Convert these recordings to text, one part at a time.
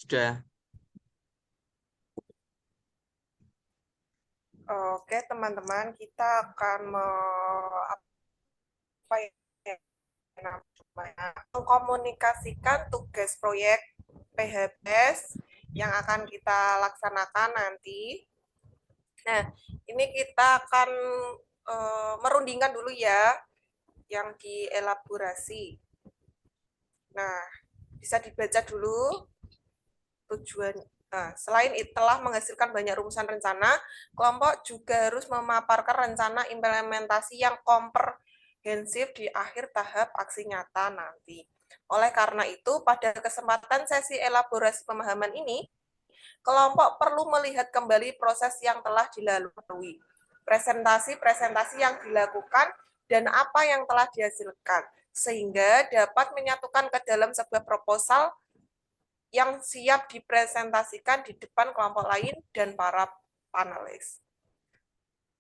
Sudah. Oke, teman-teman, kita akan apa ya, namanya, mengkomunikasikan tugas proyek PHBS yang akan kita laksanakan nanti. Nah, ini kita akan merundingkan dulu ya yang dielaborasi. Nah, bisa dibaca dulu tujuan. Nah, selain itu telah menghasilkan banyak rumusan rencana, kelompok juga harus memaparkan rencana implementasi yang komprehensif di akhir tahap aksi nyata nanti. Oleh karena itu, pada kesempatan sesi elaborasi pemahaman ini, kelompok perlu melihat kembali proses yang telah dilalui, presentasi-presentasi yang dilakukan, dan apa yang telah dihasilkan, sehingga dapat menyatukan ke dalam sebuah proposal yang siap dipresentasikan di depan kelompok lain dan para panelis.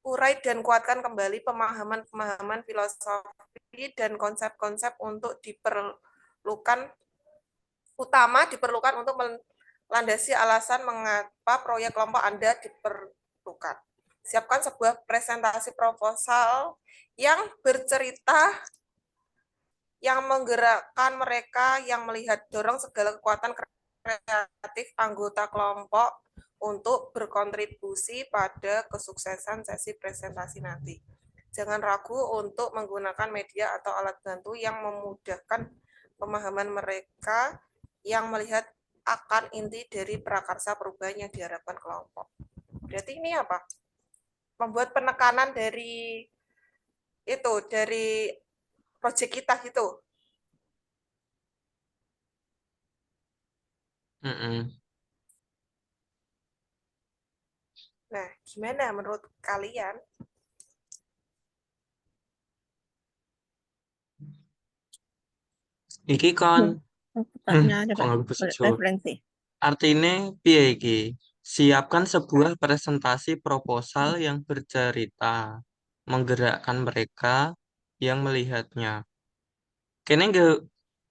Urai dan kuatkan kembali pemahaman-pemahaman filosofi dan konsep-konsep untuk diperlukan untuk melandasi alasan mengapa proyek kelompok Anda diperlukan. Siapkan sebuah presentasi proposal yang bercerita yang menggerakkan mereka yang melihat dorong segala kekuatan kreatif anggota kelompok untuk berkontribusi pada kesuksesan sesi presentasi nanti. Jangan ragu untuk menggunakan media atau alat bantu yang memudahkan pemahaman mereka yang melihat akan inti dari prakarsa perubahan yang diharapkan kelompok. Berarti ini apa? Membuat penekanan dari proyek kita gitu. Mm-mm. Nah, gimana menurut kalian? Iki kon, Aku tanya ada kok nggak bisa jawab. referensi. Artinya piye iki? Siapkan sebuah presentasi proposal yang bercerita, menggerakkan mereka yang melihatnya. Kene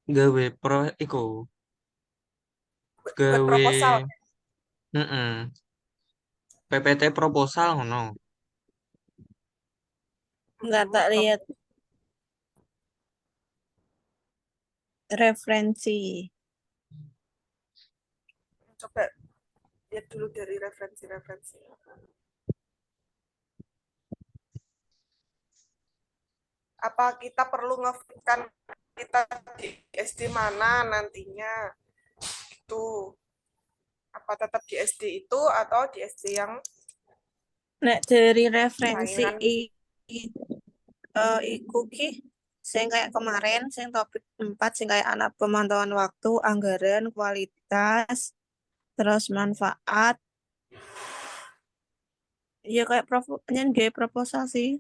gawe pro iku, Buat gawe proposal. mm PPT proposal ngono. Enggak tak lihat referensi. Coba lihat dulu dari referensi-referensi. Apa kita perlu ngefitkan kita di SD mana nantinya? Itu apa tetap di SD itu atau di SD yang Nek dari referensi lain kan? iku ki sing kayak kemarin sing topik 4 sing kayak anak pemantauan waktu, anggaran, kualitas, terus manfaat. Ya kayak proposal sih.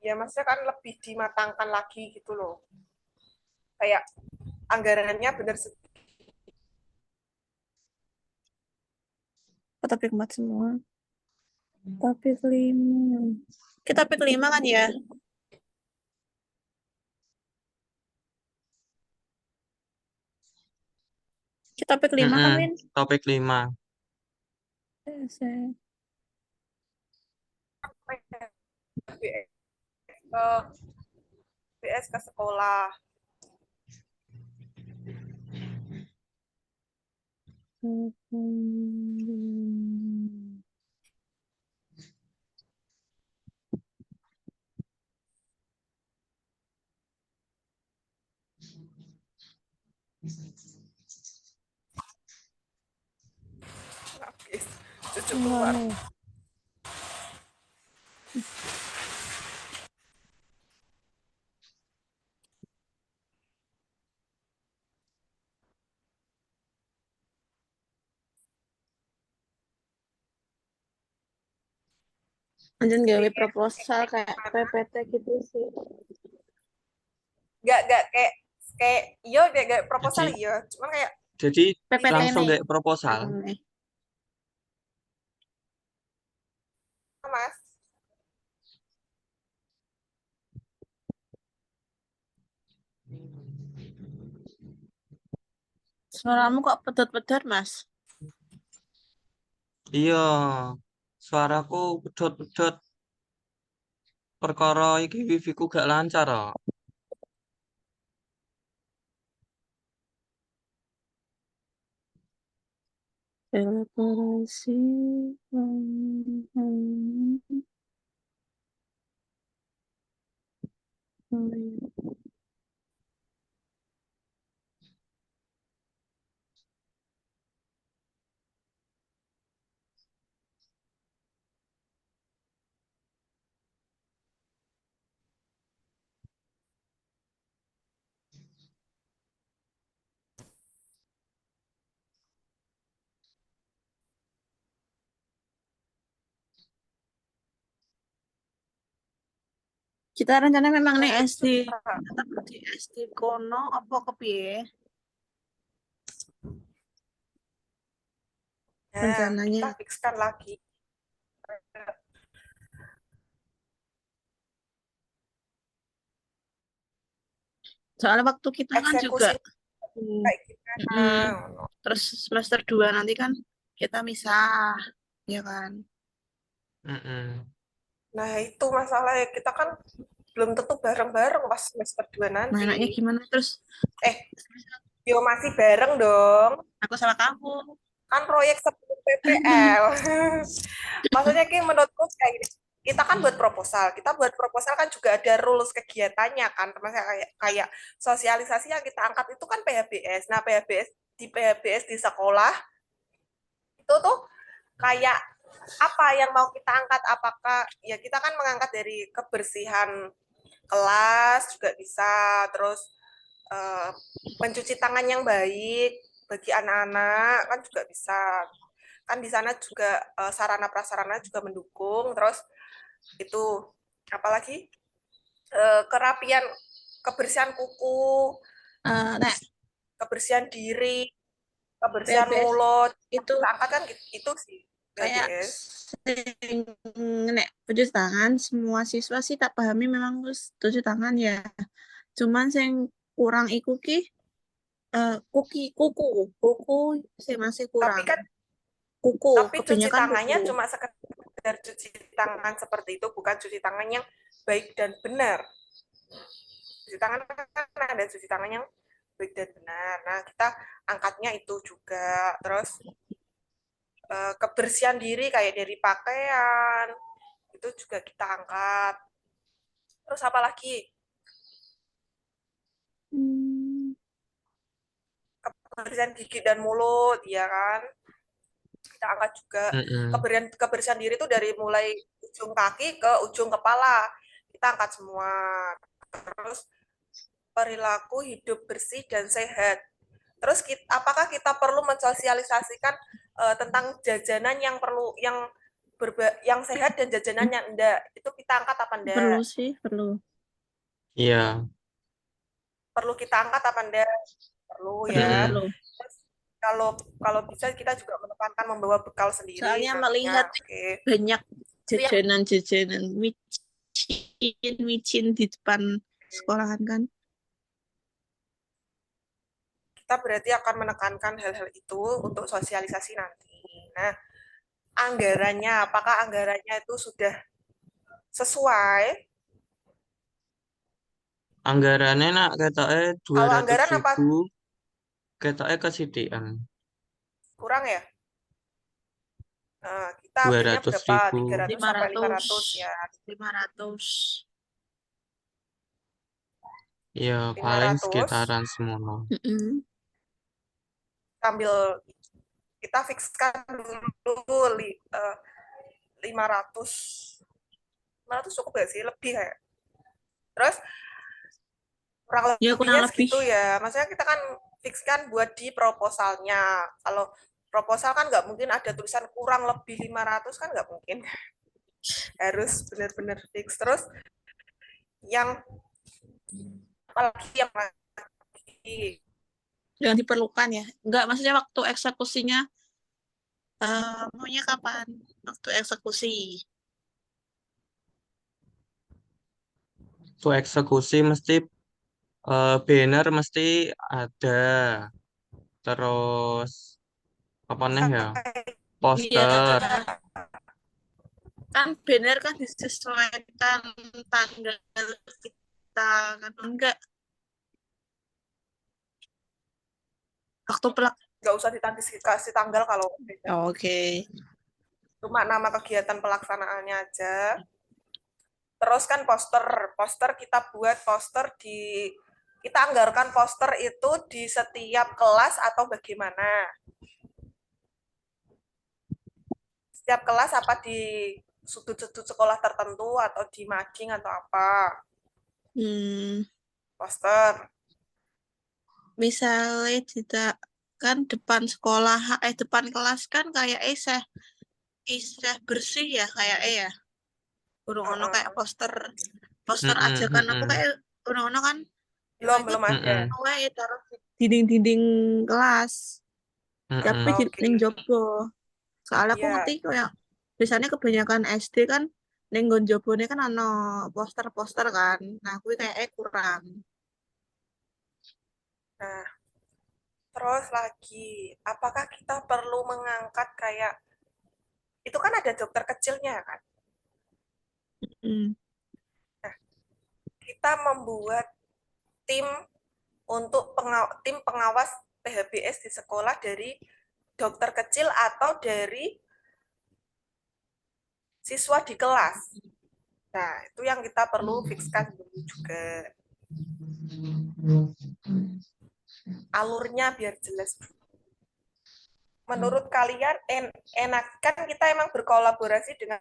Ya maksudnya kan lebih dimatangkan lagi gitu loh. Kayak anggarannya benar Topik 4 semua. Topik 5. Kita topik 5 kan ya? Kita topik 5 kan, Win? Topik 5. ke BS ke sekolah. Habis cucu keluar. Lanjut gawe proposal kayak PPT gitu sih. Gak kayak kayak iya gak proposal Jadi, iya, cuman kayak jadi PPT langsung nih. kayak proposal. Mas Suaramu kok pedot-pedot, Mas? Iya, suaraku pedot-pedot perkara iki wifi ku gak lancar ah. Dekorasi. Kita rencana memang nih Nah, itu SD, bisa. tetap di SD kono apa kepiye Nah, rencananya? kita fixkan lagi. Soalnya waktu kita kan juga Eksekusi kayak gimana. mm, terus semester 2 nanti kan kita misah, ya kan? Mm-mm. Nah, itu masalahnya. Kita kan belum tentu bareng-bareng pas semester 2 Nah, nanti. enaknya gimana terus? Eh, yo masih bareng dong. Aku salah kamu. Kan proyek sebelum PPL. Maksudnya kayak menurutku kayak gini. Kita kan buat proposal. Kita buat proposal kan juga ada rules kegiatannya kan. Termasuk kayak sosialisasi yang kita angkat itu kan PHBS. Nah, PHBS di sekolah itu tuh kayak apa yang mau kita angkat, apakah ya kita kan mengangkat dari kebersihan kelas juga bisa, terus eh, mencuci tangan yang baik bagi anak-anak kan juga bisa, kan di sana juga sarana prasarana juga mendukung, terus itu apalagi kerapian, kebersihan kuku, Nek kebersihan diri, kebersihan PBS mulut, itu kita angkat kan itu sih kayak BBS. sing nek cuci tangan semua siswa sih tak pahami memang harus cuci tangan ya. Cuman sing kurang iku ki kuku sih masih Tapi kurang. kan Kuku, cuci kebanyakan kuku. tangannya cuma sekedar cuci tangan seperti itu, bukan cuci tangan yang baik dan benar. Cuci tangan kan ada cuci tangan yang baik dan benar. Nah, kita angkatnya itu juga. Terus kebersihan diri kayak dari pakaian itu juga kita angkat. Terus apa lagi? Hmm, Kebersihan gigi dan mulut, ya kan? Kita angkat juga. Mm-mm. Kebersihan diri itu dari mulai ujung kaki ke ujung kepala. Kita angkat semua. Terus perilaku hidup bersih dan sehat. Terus apakah kita perlu mensosialisasikan tentang jajanan yang perlu yang sehat dan jajanan yang enggak? Itu kita angkat apa perlu enggak? sih, perlu. Iya. Perlu kita angkat apa enggak? Perlu Perlu, ya. Mm-mm. perlu. Terus kalau kalau bisa kita juga menekankan membawa bekal sendiri Soalnya nantinya. melihat Oke. banyak Itu yang jajanan-jajanan micin di depan sekolahan kan. kita berarti akan menekankan hal-hal itu untuk sosialisasi nanti. Nah, anggarannya, apakah anggarannya itu sudah sesuai? Anggarannya nak ketoknya dua Kalau ratus anggaran apa ribu ketoknya kesediaan kurang ya? Nah, kita dua ambilnya ratus berapa? ribu 300 sampai 500, 500 ya. 500. Ya paling 500 sekitaran semono. Mm-mm. sambil kita fixkan dulu 500. 500 cukup gak sih? Lebih kayak. Terus kurang Ya kurang lebihnya lebih. segitu ya. Maksudnya kita kan fixkan buat di proposalnya. Kalau proposal kan nggak mungkin ada tulisan kurang lebih 500 kan nggak mungkin. Harus benar-benar fix. Terus yang apalagi yang lagi Yang diperlukan ya. Enggak, maksudnya waktu eksekusinya maunya kapan? Waktu eksekusi. Tuh eksekusi mesti banner mesti ada. terus apa nih ya? Iya, Poster. kan banner kan disesuaikan tanggal kita kan enggak waktu pelak. Nggak usah kasih tanggal kalau beda. Oke. Cuma nama kegiatan pelaksanaannya aja. Terus kan poster kita buat poster kita anggarkan poster itu di setiap kelas atau bagaimana? Setiap kelas apa di sudut-sudut sekolah tertentu atau di mading atau apa? Hmm, Poster. misalnya tidak kan depan sekolah depan kelas kan kayak iseh bersih ya kayak ya urung ono kayak Uh-uh. poster poster aja Mm-mm, kan aku mm-mm, kayak urung ono kan Belum itu belum ada. mm-mm, wae taruh di dinding-dinding kelas tapi mm-mm. di Oke. ning jopo soalnya aku ngerti Iya. kayak biasanya kebanyakan SD kan ning nggon jobone kan ono poster-poster kan nah aku kayak kurang. Nah, terus lagi, apakah kita perlu mengangkat kayak itu kan ada dokter kecilnya kan? Hmm. Nah, kita membuat tim tim pengawas PHBS di sekolah dari dokter kecil atau dari siswa di kelas. Nah, itu yang kita perlu fixkan dulu juga. Alurnya biar jelas. Menurut kalian enak kan kita emang berkolaborasi dengan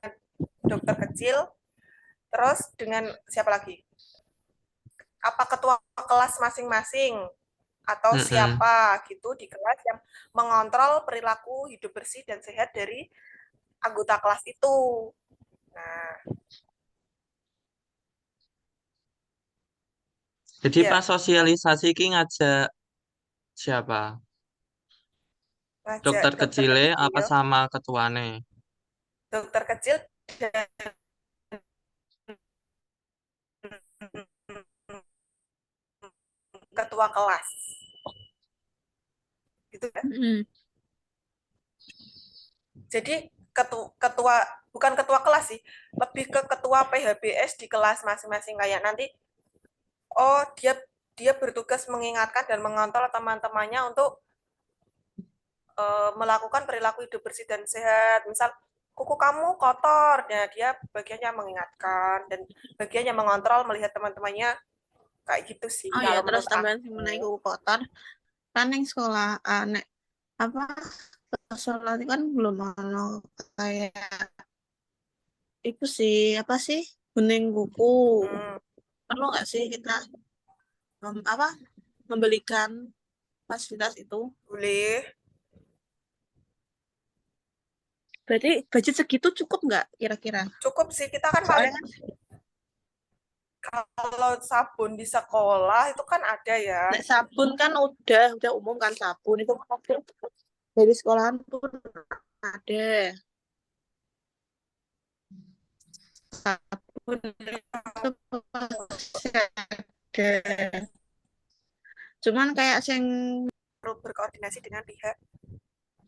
dokter kecil, terus dengan siapa lagi? Apa ketua kelas masing-masing atau Mm-mm. siapa gitu di kelas yang mengontrol perilaku hidup bersih dan sehat dari anggota kelas itu. Nah, Jadi ya pas sosialisasi ki ngajak siapa? ngajak Dokter dokter kecile apa kecil, sama ketuane? dokter kecil dan ketua kelas, gitu ya. Hmm. Jadi ketua bukan ketua kelas sih, lebih ke ketua PHBS di kelas masing-masing kayak nanti oh dia dia bertugas mengingatkan dan mengontrol teman-temannya untuk melakukan perilaku hidup bersih dan sehat. Misal kuku kamu kotor, ya dia bagiannya mengingatkan dan bagiannya mengontrol melihat teman-temannya kayak gitu sih Oh ya kalau terus menurut tambahan sing aku. menaik kotor kan yang sekolah nek apa sekolah itu kan belum ono kayak itu sih apa sih bening kuku Hmm, perlu nggak sih kita apa membelikan fasilitas itu boleh. berarti budget segitu cukup nggak kira-kira Cukup sih kita kan paling soalnya kan kalau sabun di sekolah itu kan ada ya. nek sabun kan udah umum kan sabun itu kan dari sekolahan pun ada sabun itu pasti ada cuman kayak sing Perlu berkoordinasi dengan pihak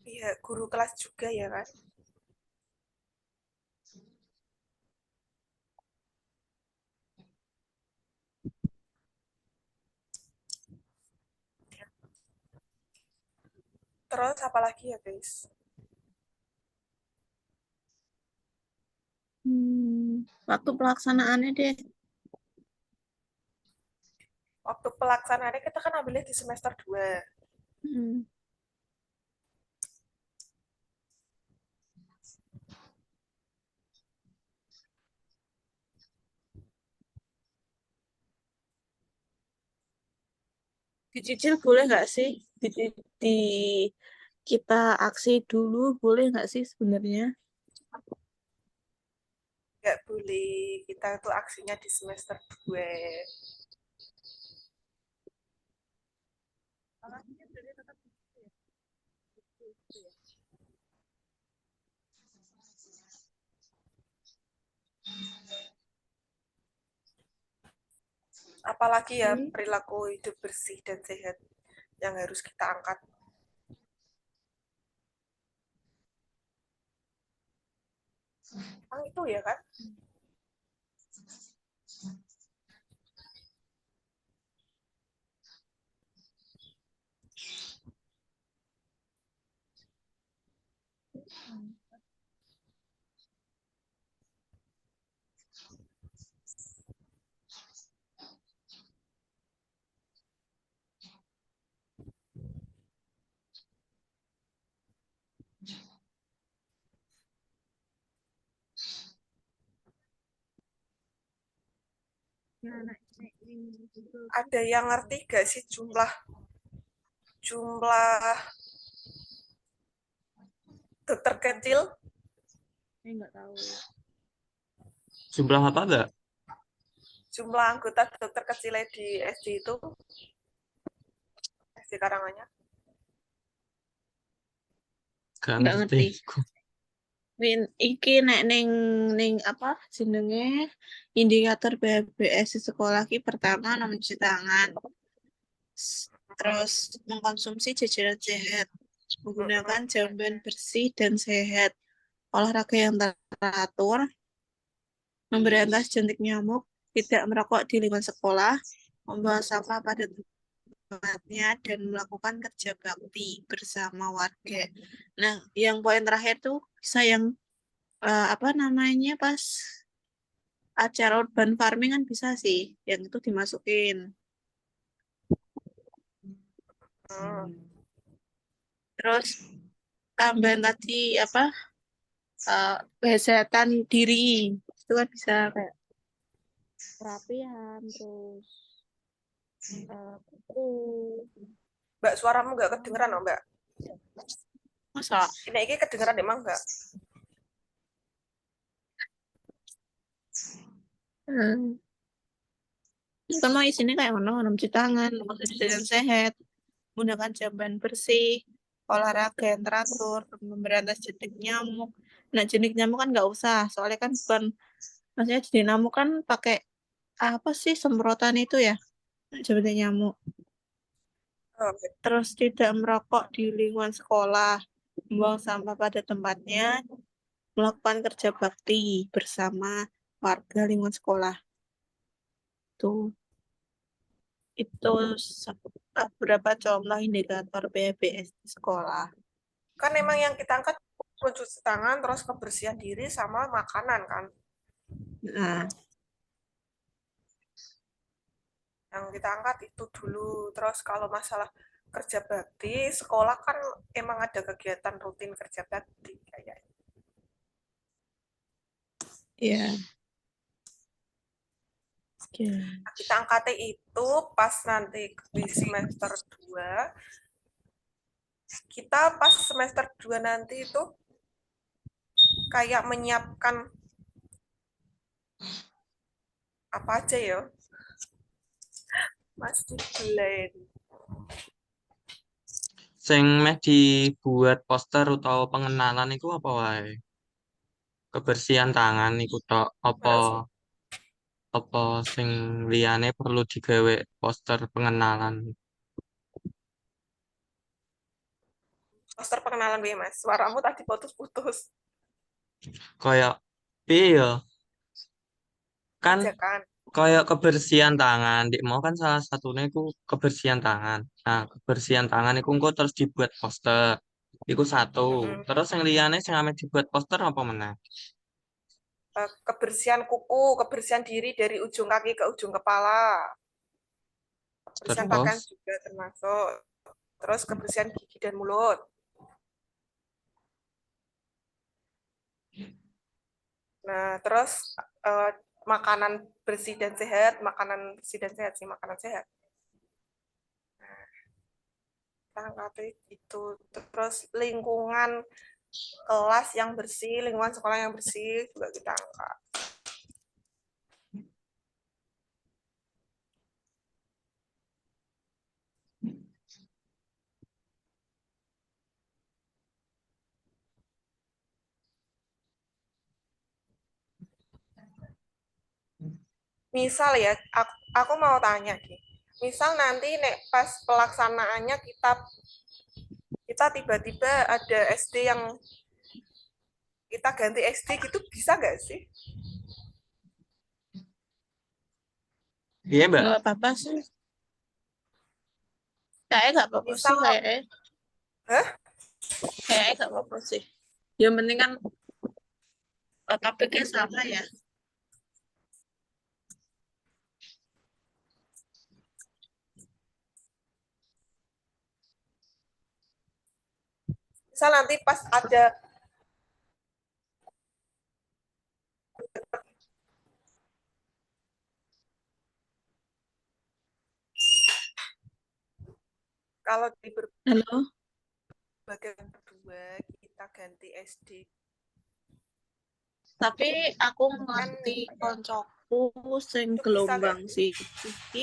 pihak guru kelas juga ya kan. Terus apa lagi ya guys? waktu pelaksanaannya deh. Waktu pelaksanaannya kita kan ambilnya di semester 2. Hmm. Dicicil boleh nggak sih? Di kita aksi dulu boleh nggak sih sebenarnya? Nggak boleh, kita tuh aksinya di semester 2. Apalagi ya Hmm. perilaku hidup bersih dan sehat yang harus kita angkat. Itu ya kan? Ada yang ngerti gak sih jumlah dokter kecil? Enggak tahu. Jumlah apa enggak? Jumlah anggota dokter kecil di SD itu, SD Karanganyar. Gak Enggak ngerti. ngerti. Iki nek ning apa jenenge indikator BHBS di sekolah ki pertama mencuci tangan, terus mengkonsumsi jajanan sehat, menggunakan jamban bersih dan sehat, olahraga yang teratur, memberantas jentik nyamuk, tidak merokok di lingkungan sekolah, membawa sampah pada tempatnya, dan melakukan kerja bakti bersama warga. Nah, yang poin terakhir tuh bisa yang apa namanya pas acara urban farming kan bisa sih, yang itu dimasukin. Hmm. Terus tambahan tadi apa kesehatan diri itu kan bisa kayak perapian terus kuku. Mbak, suaramu nggak kedengeran, oh, Mbak? Masa Ini kedengeran emang nggak? hmm. Kan mau isinya kayak mana cuci tangan, makan yang sehat, menggunakan jamban bersih, olahraga yang teratur, memberantas jentik nyamuk. Nah, jentik nyamuk kan nggak usah, soalnya kan bukan, maksudnya jentik nyamuk kan pakai apa sih semprotan itu ya, jentik nyamuk. Oh, Terus tidak merokok di lingkungan sekolah, membuang sampah pada tempatnya, melakukan kerja bakti bersama warga lingkungan sekolah. Tuh, itu beberapa contoh indikator BHBS di sekolah. kan emang yang kita angkat mencuci tangan, terus kebersihan diri sama makanan kan. Nah, Yang kita angkat itu dulu. Terus kalau masalah kerja bakti, sekolah kan emang ada kegiatan rutin kerja bakti kayak. ya. Oke. Nah, kita angkat itu pas nanti di semester 2. Kita pas semester 2 nanti itu kayak menyiapkan apa aja ya? Masih blend. Sing meh dibuat poster utawa pengenalan iku apa wae? Kebersihan tangan iku tok apa sing liyane perlu digawe poster pengenalan? Poster pengenalan nih, Mas. Suaramu tadi putus-putus. Kayak piye ya? Kan Ajakan. kayak kebersihan tangan. Dik mau kan salah satunya iku kebersihan tangan. Nah, kebersihan tangan iku engko terus dibuat poster. Iku satu. Mm-mm. Terus yang liyane sing ame dibuat poster apa meneh? Kebersihan kuku, kebersihan diri dari ujung kaki ke ujung kepala. Kebersihan pakaian Terus juga termasuk. Terus kebersihan gigi dan mulut. Nah, terus eh, makanan bersih dan sehat, makanan bersih dan sehat sih, makanan sehat. Angkat itu. Terus lingkungan kelas yang bersih, lingkungan sekolah yang bersih juga kita angkat. Misal ya, aku mau tanya nih. Misal nanti nek pas pelaksanaannya kita tiba-tiba ada SD yang kita ganti SD gitu bisa nggak sih? Iya, Mbak. Nggak apa-apa sih. Kayaknya nggak apa-apa sih Misal, kayaknya. hah? Kayaknya nggak apa-apa sih. Yang penting kan topiknya sama ya. Misal nanti pas ada kalau di Halo? bagian kedua kita ganti SD Tapi aku kan ngerti ya, koncoku sing itu bisa nggak gelombang sih? siji.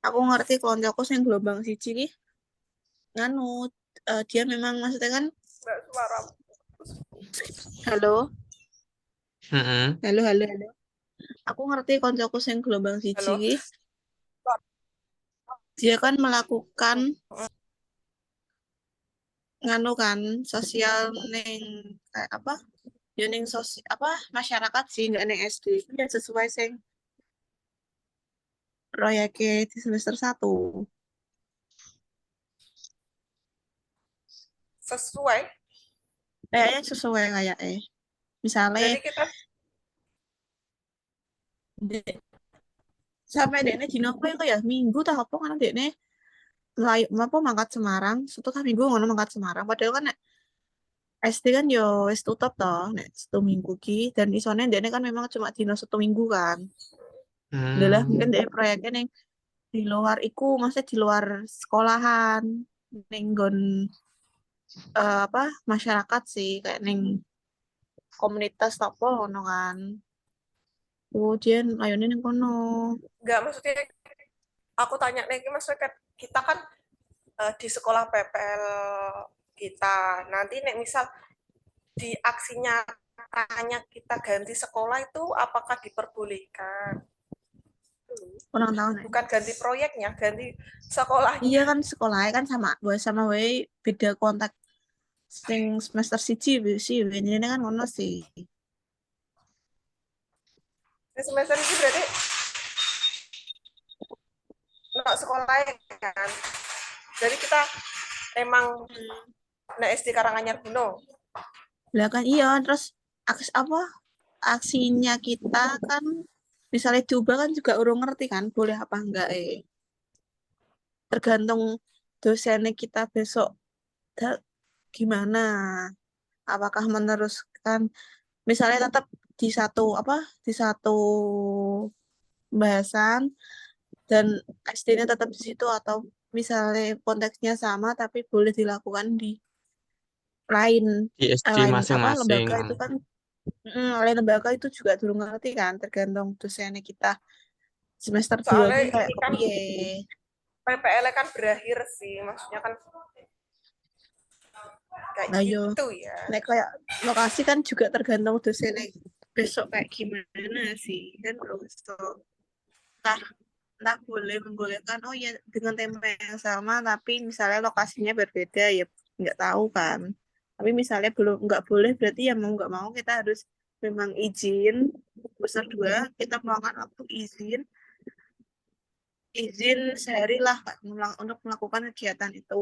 Aku ngerti koncoku sing gelombang siji ki nganu dia memang maksudnya kan Mbak suara halo, Mm-mm. halo. Aku ngerti koncoku sing gelombang siji halo. ki dia kan melakukan nganu kan sosial ning kayak apa? Ya ning apa masyarakat sih nggak ning SD. Ya sesuai sing proyeknya di semester 1. Sesuai. Kayaknya sesuai kayak misalnya Jadi kita sampai dekne dino apa ya minggu tak apa kan dekne melayu apa mangkat Semarang suatu kan minggu ngono mangkat Semarang padahal kan nek SD kan yo wis tutup toh nek 1 minggu ki dan isone dekne kan memang cuma dino 1 minggu kan adalah mungkin Hmm. dek proyeknya ning di luar iku maksudnya di luar sekolahan ning nggon apa masyarakat sih kayak ning komunitas apa ngono kan oh dia ayone ning kono nggak maksudnya aku tanya nih maksudnya kan kita kan di sekolah PPL kita nanti nek misal di aksinya tanya kita ganti sekolah itu apakah diperbolehkan? kurang tahu nek Bukan ganti proyeknya, ganti iya sekolahnya. kan sekolahnya kan sama wae beda kontak sing semester siji sih ini kan ngono sih Di semester ini berarti nggak sekolahnya kan. Jadi kita emang na SD Karanganyar Buno. lah kan iya terus apa aksinya kita kan misalnya diubah kan juga urung ngerti kan boleh apa enggak tergantung dosennya kita besok gimana apakah meneruskan misalnya tetap di satu apa di satu bahasan dan SD-nya tetap di situ atau misalnya konteksnya sama tapi boleh dilakukan di lain Di SD lain apa masing-masing. lembaga itu kan lain lembaga itu juga dulu ngerti kan tergantung dosennya kita semester 2 Soalnya ini kayak ini kan kepiye PPL kan berakhir sih, maksudnya kan kayak nah yo gitu ya. nek kayak lokasi kan juga tergantung dosennya besok kayak gimana sih kan belum entah entah boleh membolehkan oh ya dengan tema yang sama tapi misalnya lokasinya berbeda ya nggak tahu kan tapi misalnya belum nggak boleh berarti ya mau nggak mau kita harus memang izin semester 2 kita melakukan waktu izin sehari lah Kak, untuk melakukan kegiatan itu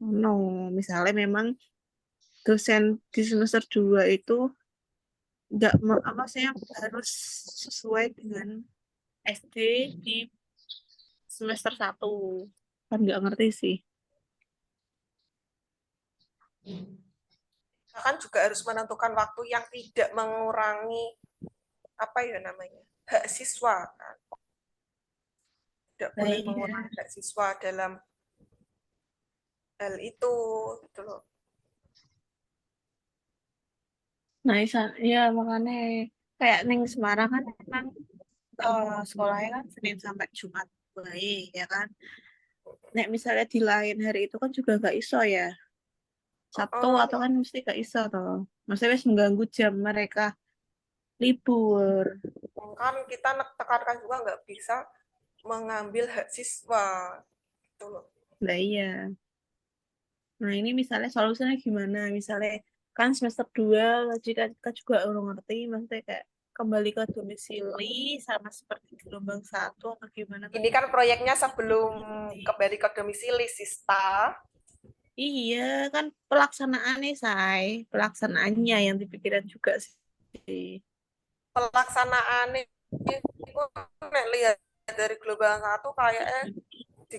no misalnya memang dosen di semester 2 itu nggak apa saya harus sesuai dengan SD di semester 1 kan nggak ngerti sih Kita kan juga harus menentukan waktu yang tidak mengurangi apa ya namanya hak siswa kan. Tidak nah boleh iya mengurangi hak siswa dalam hal itu gitu loh. nah iya makanya kayak neng Semarang kan memang sekolahnya kan Senin sampai Jumat baik ya kan nek misalnya di lain hari itu kan juga nggak iso ya Sabtu atau kan mesti gak iso toh maksudnya wis mengganggu jam mereka libur Kan kita tekankan juga nggak bisa mengambil hak siswa gitu loh. nah iya nah ini misalnya solusinya gimana misalnya kan semester 2 kita juga urung ngerti maksudnya kayak kembali ke domisili sama seperti gelombang 1 atau gimana kan Ini kan proyeknya sebelum kembali ke domisili, Sista. iya kan pelaksanaannya pelaksanaannya yang dipikiran juga sih. Pelaksanaan itu nek lihat dari gelombang 1 kayaknya di,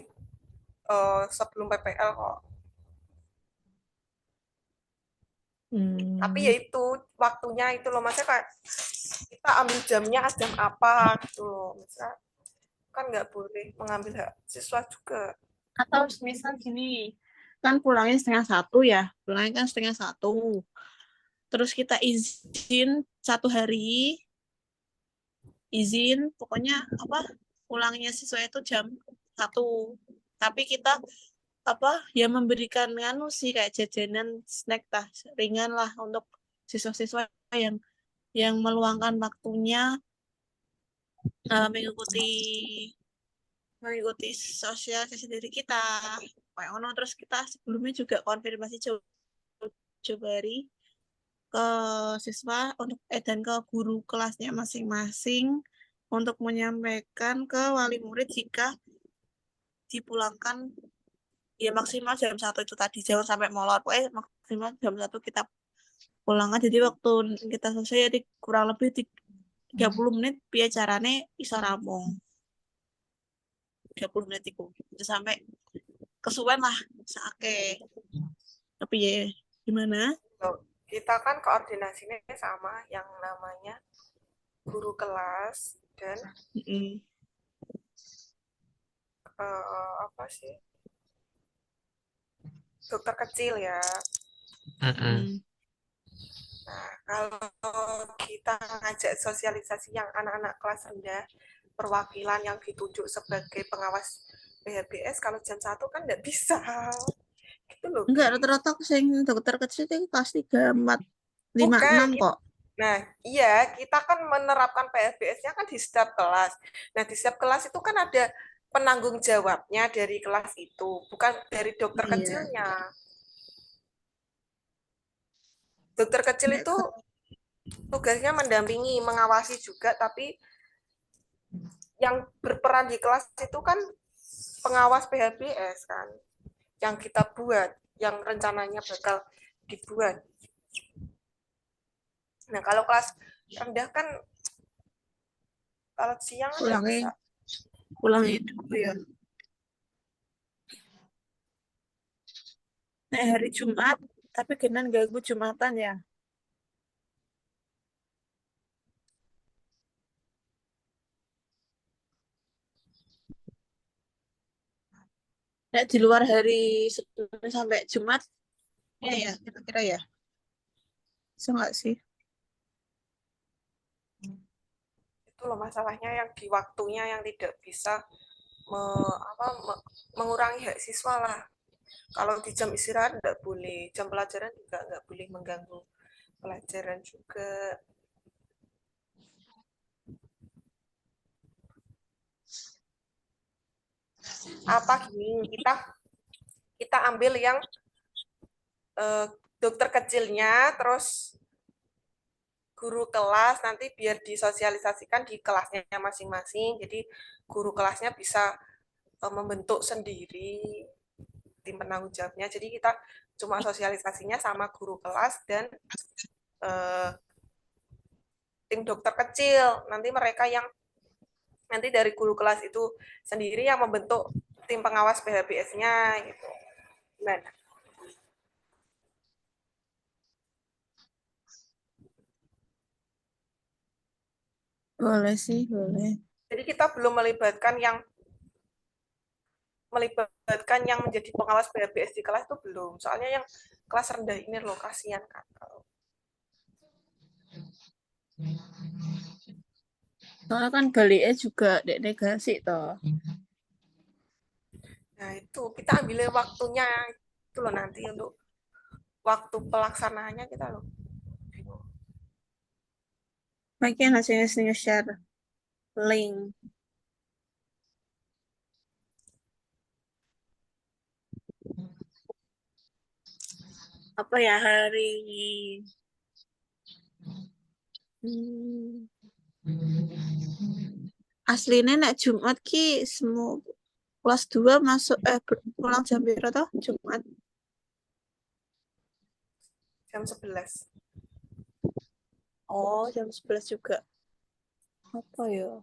sebelum PPL kok. Tapi ya itu waktunya itu loh, maksudnya kayak kita ambil jamnya jam apa gitu loh. Maksudnya kan nggak boleh mengambil hak siswa juga. Atau misal gini kan pulangnya setengah 1 ya pulangnya kan setengah 1 terus kita izin 1 hari izin pokoknya apa pulangnya siswa itu jam 1 tapi kita apa ya memberikan nganu sih kayak jajanan snack tah ringan lah untuk siswa-siswa yang meluangkan waktunya mengikuti sosialisasi diri kita kayak ono terus kita sebelumnya juga konfirmasi coba hari ke siswa untuk dan ke guru kelasnya masing-masing untuk menyampaikan ke wali murid jika dipulangkan ya maksimal jam 1 itu tadi jangan sampai molor pokoknya maksimal jam 1 kita pulang aja jadi waktu kita selesai jadi kurang lebih 30 menit biar caranya bisa rampung 30 menit itu bisa sampai kesuwen lah saake tapi ya gimana Loh, kita kan koordinasinya sama yang namanya guru kelas dan apa sih dokter kecil ya. Nah, kalau kita ngajak sosialisasi yang anak-anak kelas rendah, perwakilan yang ditunjuk sebagai pengawas PHBS, kalau jam 1 kan nggak bisa. Gitu loh. enggak rata-rata sing dokter kecil itu kelas 3, 4, 5, Bukan. 6 kok Nah, iya, kita kan menerapkan PHBS-nya kan di setiap kelas. Nah, di setiap kelas itu kan ada penanggung jawabnya dari kelas itu, bukan dari dokter iya kecilnya. Dokter kecil Nek, itu tugasnya mendampingi, mengawasi juga, tapi yang berperan di kelas itu kan pengawas PHBS kan, yang kita buat, yang rencananya bakal dibuat. Nah, kalau kelas rendah kan, kalau siang kan nggak bisa. pulangnya dulu ya Nek hari Jumat tapi kenan ganggu Jumatan ya Nek di luar hari Senin sampai Jumat ya kira-kira ya bisa nggak sih Itu loh masalahnya yang di waktunya yang tidak bisa mengurangi hak siswa lah. Kalau di jam istirahat nggak boleh, jam pelajaran juga nggak boleh mengganggu pelajaran juga. Apa gini, kita ambil yang dokter kecilnya, terus guru kelas nanti biar disosialisasikan di kelasnya masing-masing. Jadi guru kelasnya bisa membentuk sendiri tim penanggung jawabnya. Jadi kita cuma sosialisasinya sama guru kelas dan eh, tim dokter kecil. Nanti mereka yang nanti dari guru kelas itu sendiri yang membentuk tim pengawas PHBS-nya gitu. Gimana? boleh sih boleh Jadi kita belum melibatkan yang menjadi pengawas PHBS di kelas itu belum. Soalnya yang kelas rendah ini loh kasihan kan. soalnya kan baliknya juga dek negasi toh Nah itu kita ambil waktunya itu loh nanti untuk waktu pelaksanaannya kita loh. makanya hasilnya share link apa ya hari hmm, aslinya nek Jumat ki semua kelas 2 masuk pulang jam berapa toh Jumat? Jam 11. Oh, jam 11 juga. Apa ya?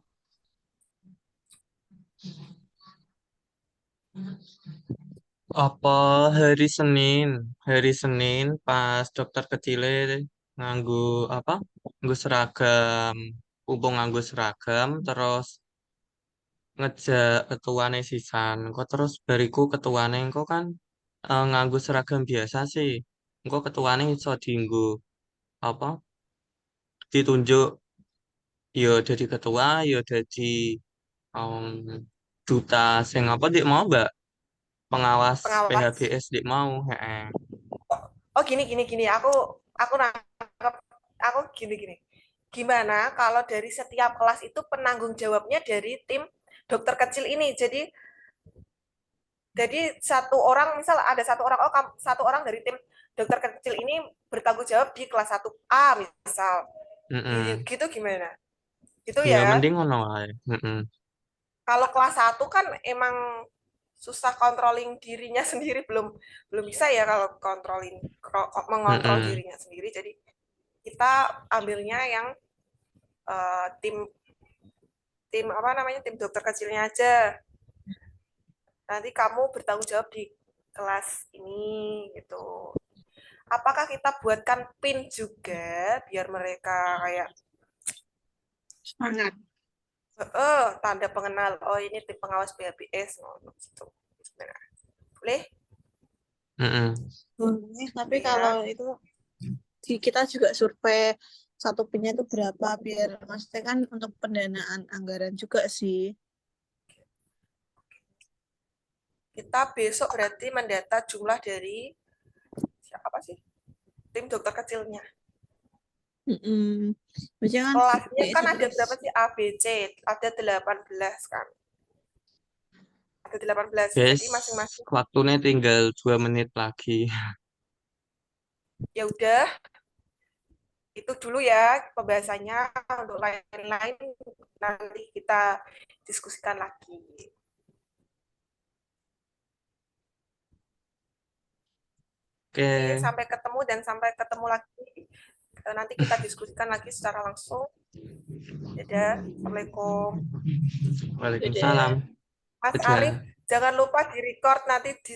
Apa hari Senin pas dokter kecilnya nganggu apa? Nganggu seragam, mumpung nganggu seragam, terus ngejak ketuane sisan. Kok terus bariku ketuane engko kan nganggu seragam biasa sih. Engko ketuane iso dienggo apa? Ditunjuk yo jadi ketua, yo jadi um, duta sing apa dik mau Mbak? Pengawas Pengawas. PHBS dik mau, heeh. Oh, gini. Aku nangkep, aku gini. Gimana kalau dari setiap kelas itu penanggung jawabnya dari tim dokter kecil ini? Jadi satu orang, misal ada satu orang, satu orang dari tim dokter kecil ini bertanggung jawab di kelas 1A misal. Heeh. Gitu gimana? Gitu Ya ya. mending ngono wae. Heeh. Kalau kelas 1 kan emang susah controlling dirinya sendiri, belum belum bisa ya kalau mengontrol Heeh. dirinya sendiri. Jadi kita ambilnya yang tim tim apa namanya, tim dokter kecilnya aja. Nanti kamu bertanggung jawab di kelas ini gitu. Apakah kita buatkan pin juga biar mereka kayak Semangat. tanda pengenal, oh ini tim pengawas PHBS gitu. Boleh? Heeh. Boleh, tapi Boleh ya. kalau itu kita juga survei satu pinnya itu berapa biar maksudnya kan untuk pendanaan anggaran juga sih. Kita besok berarti mendata jumlah dari siapa sih? Tim dokter kecilnya. Mm-mm. Biasanya kan Kelasnya BPS kan itu ada berapa sih? A, B, C. Ada 18 kan. Ada 18. Guys, Jadi masing-masing waktunya tinggal 2 menit lagi. ya udah itu dulu ya pembahasannya. Untuk lain-lain nanti kita diskusikan lagi. Oke, Oke, sampai ketemu dan sampai ketemu lagi. Nanti kita diskusikan lagi secara langsung. Dadah, Assalamualaikum. beda. Waalaikumsalam. Mas Arif, Dadah. jangan lupa di-record nanti di